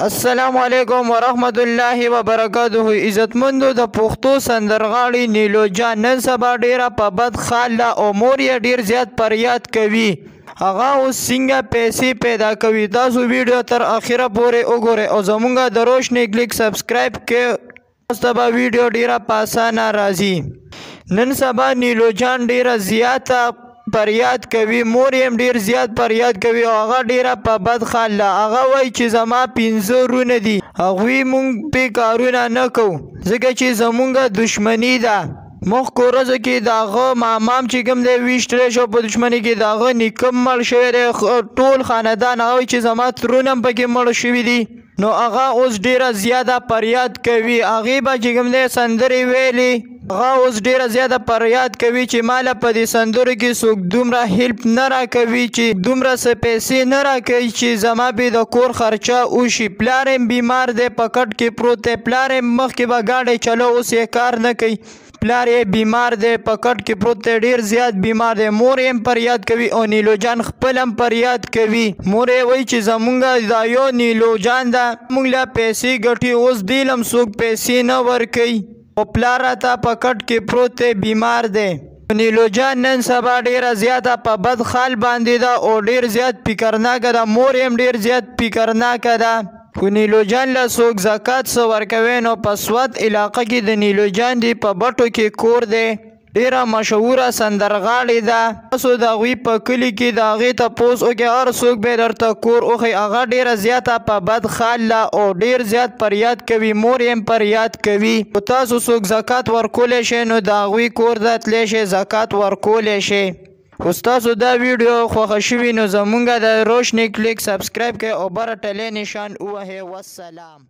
السلام علیکم ورحمت الله وبرکاته. عزتمندو د پښتو سندرغاړي نیلو جان نن سبا ډیره په بد حال او مور یې ډیر زیات فریاد کوي. هغه اوس څنګه پیسې پیدا کوي. تاسو ویډیو تر اخره پورې وګورئ او زمونږ د روشنی کلیک سبسکرایب کړئ. سبا ویډیو ډیره په اسانه راځي. نن سبا نیلو جان ډیره زیاته فریاد کوي. مور یې ډیر زیات فریاد کوي او هغه ډیره په بد حال ده. هغه وایي چې زما 15 ورونه دي، هغوی مونږ پې کارونه نه کوو ځکه چې زمونږ دشمني ده. مخکې ورځو کې د هغه مامام چې کوم دی ویشتلی شو په دشمني کې، د هغه نیکه مړ شوی دی، ټول خاندان. هغه وایي چې زما ترونه هم پکې مړ شوي دي. نو هغه اوس ډیره زیاته فریاد کوي. هغې به چې کوم دی سندرې ویلې، هغه اوس ډیره زیاته فریاد کوي چې ماله په دې سندرو کې څوک دومره هیلپ نه راکوي، چې دومره څه پیسې نه راکوي چې زما به د کور خرچه وشي. پلار یې بیمار دی، په کټ کې پروت دی. پلار یې مخکې به ګاډی چلو، اوس یې کار نه کوي. پلار یې بیمار دی، په کټ کې پروت دی، ډیر زیات بیمار دی. مور یې هم فریاد کوي او نیلو جان خپل هم فریاد کوي. مور یې وایي چې زمونږ دا یو نیلو جان ده، موږ له پیسې ګټي، اوس دې لم څوک پیسې نه ورکوي او پلار راته په کټ کې پروت دی، بیمار دی. نیلو جان نن سبا ډیره زیاته په بد حال باندې ده او ډیر زیات فکرناکه ده. مور یې هم ډیر زیات فکرناکه ده. خو نیلو جان له څوک زکات څه ورکوي نو په سوات علاقه کې د نیلو جان دی په بټو کې کور دی. ډیره مشهوره سندرغاړې ده. تاسو د هغوی په کلي کې د هغې تپوس وکړئ، هر څوک به درته کور وښیي. هغه ډیره زیاته په بد حال ده او ډیر زیات فریاد کوي. مور یې هم فریاد کوي. خو تاسو څوک زکات ورکولی شئ نو د هغوی کور ته تلی شئ، زکات ورکولی شئ. خو ستاسو دا ویډیو خوښه شوي نو زمونږ د روشنی کلیک سبسکرایب کړئ او بره ټلی نشان ووهئ. والسلام.